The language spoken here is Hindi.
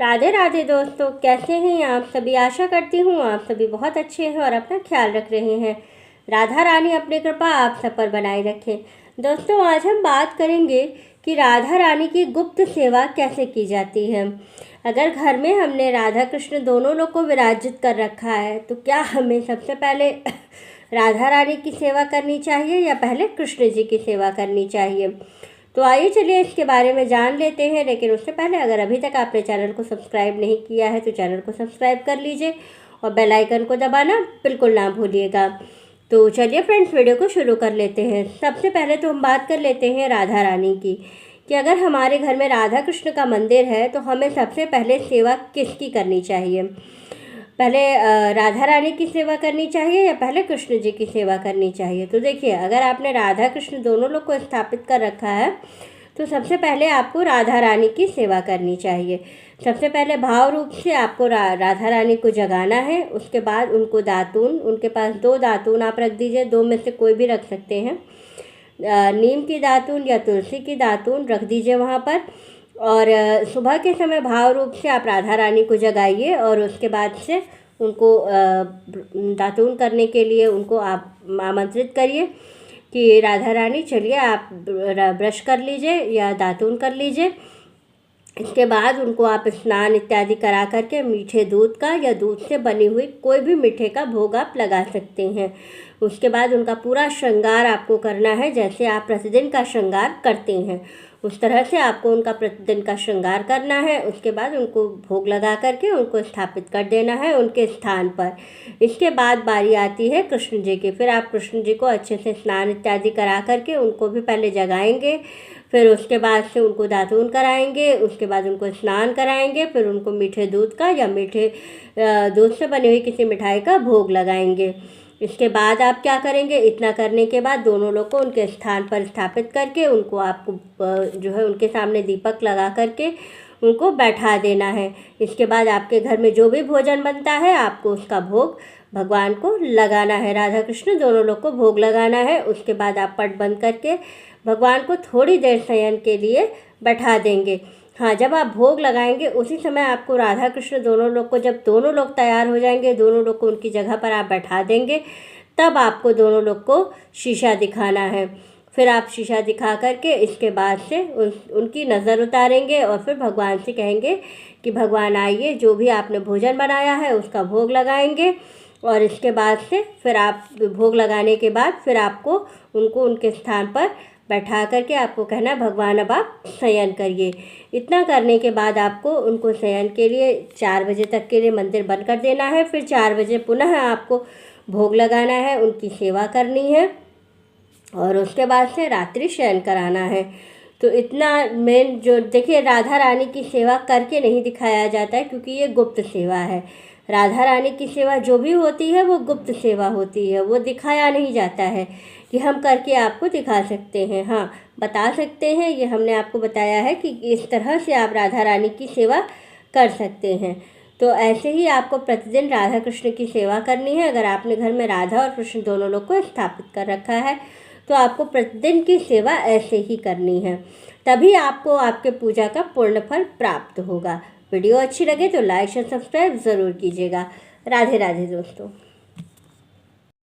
राधे राधे दोस्तों, कैसे हैं आप सभी। आशा करती हूँ आप सभी बहुत अच्छे हैं और अपना ख्याल रख रहे हैं। राधा रानी अपनी कृपा आप सब पर बनाए रखें। दोस्तों, आज हम बात करेंगे कि राधा रानी की गुप्त सेवा कैसे की जाती है। अगर घर में हमने राधा कृष्ण दोनों लोग को विराजित कर रखा है तो क्या हमें सबसे पहले राधा रानी की सेवा करनी चाहिए या पहले कृष्ण जी की सेवा करनी चाहिए। तो आइए चलिए इसके बारे में जान लेते हैं। लेकिन उससे पहले अगर अभी तक आपने चैनल को सब्सक्राइब नहीं किया है तो चैनल को सब्सक्राइब कर लीजिए और बेल आइकन को दबाना बिल्कुल ना भूलिएगा। तो चलिए फ्रेंड्स, वीडियो को शुरू कर लेते हैं। सबसे पहले तो हम बात कर लेते हैं राधा रानी की कि अगर हमारे घर में राधा कृष्ण का मंदिर है तो हमें सबसे पहले सेवा किसकी करनी चाहिए। पहले राधा रानी की सेवा करनी चाहिए या पहले कृष्ण जी की सेवा करनी चाहिए। तो देखिए, अगर आपने राधा कृष्ण दोनों लोग को स्थापित कर रखा है तो सबसे पहले आपको राधा रानी की सेवा करनी चाहिए। सबसे पहले भाव रूप से आपको राधा रानी को जगाना है। उसके बाद उनको दातून, उनके पास 2 दातून आप रख दीजिए, 2 में से कोई भी रख सकते हैं। नीम की दातून या तुलसी की दातून रख दीजिए वहाँ पर। और सुबह के समय भाव रूप से आप राधा रानी को जगाइए और उसके बाद से उनको दातून करने के लिए उनको आप आमंत्रित करिए कि राधा रानी चलिए आप ब्रश कर लीजिए या दातून कर लीजिए। इसके बाद उनको आप स्नान इत्यादि करा करके मीठे दूध का या दूध से बनी हुई कोई भी मीठे का भोग आप लगा सकते हैं। उसके बाद उनका पूरा श्रृंगार आपको करना है, जैसे आप प्रतिदिन का श्रृंगार करते हैं उस तरह से आपको उनका प्रतिदिन का श्रृंगार करना है। उसके बाद उनको भोग लगा करके उनको स्थापित कर देना है उनके स्थान पर। इसके बाद बारी आती है कृष्ण जी की। फिर आप कृष्ण जी को अच्छे से स्नान इत्यादि करा करके उनको भी पहले जगाएंगे, फिर उसके बाद से उनको दातून कराएंगे, उसके बाद उनको स्नान कराएंगे, फिर उनको मीठे दूध का या मीठे दूध से बनी हुई किसी मिठाई का भोग लगाएंगे। इसके बाद आप क्या करेंगे, इतना करने के बाद दोनों लोग को उनके स्थान पर स्थापित करके उनको आपको जो है उनके सामने दीपक लगा करके उनको बैठा देना है। इसके बाद आपके घर में जो भी भोजन बनता है आपको उसका भोग भगवान को लगाना है, राधा कृष्ण दोनों लोग को भोग लगाना है। उसके बाद आप पट बंद करके भगवान को थोड़ी देर शयन के लिए बैठा देंगे। हाँ, जब आप भोग लगाएंगे उसी समय आपको राधा कृष्ण दोनों लोग को, जब दोनों लोग तैयार हो जाएंगे, दोनों लोग को उनकी जगह पर आप बैठा देंगे, तब आपको दोनों लोग को शीशा दिखाना है। फिर आप शीशा दिखा करके इसके बाद से उनकी नज़र उतारेंगे और फिर भगवान से कहेंगे कि भगवान आइए, जो भी आपने भोजन बनाया है उसका भोग लगाएंगे। और इसके बाद से फिर आप भोग लगाने के बाद फिर आपको उनको उनके स्थान पर बैठा करके आपको कहना है भगवान अब आप शयन करिए। इतना करने के बाद आपको उनको शयन के लिए 4 बजे तक के लिए मंदिर बंद कर देना है। फिर 4 बजे पुनः आपको भोग लगाना है, उनकी सेवा करनी है और उसके बाद से रात्रि शयन कराना है। तो इतना मेन जो देखिए, राधा रानी की सेवा करके नहीं दिखाया जाता है क्योंकि ये गुप्त सेवा है। राधा रानी की सेवा जो भी होती है वो गुप्त सेवा होती है, वो दिखाया नहीं जाता है कि हम करके आपको दिखा सकते हैं। हाँ, बता सकते हैं, ये हमने आपको बताया है कि इस तरह से आप राधा रानी की सेवा कर सकते हैं। तो ऐसे ही आपको प्रतिदिन राधा कृष्ण की सेवा करनी है। अगर आपने घर में राधा और कृष्ण दोनों लोग को स्थापित कर रखा है तो आपको प्रतिदिन की सेवा ऐसे ही करनी है, तभी आपको आपके पूजा का पूर्ण फल प्राप्त होगा। वीडियो अच्छी लगे तो लाइक और सब्सक्राइब ज़रूर कीजिएगा। राधे राधे दोस्तों।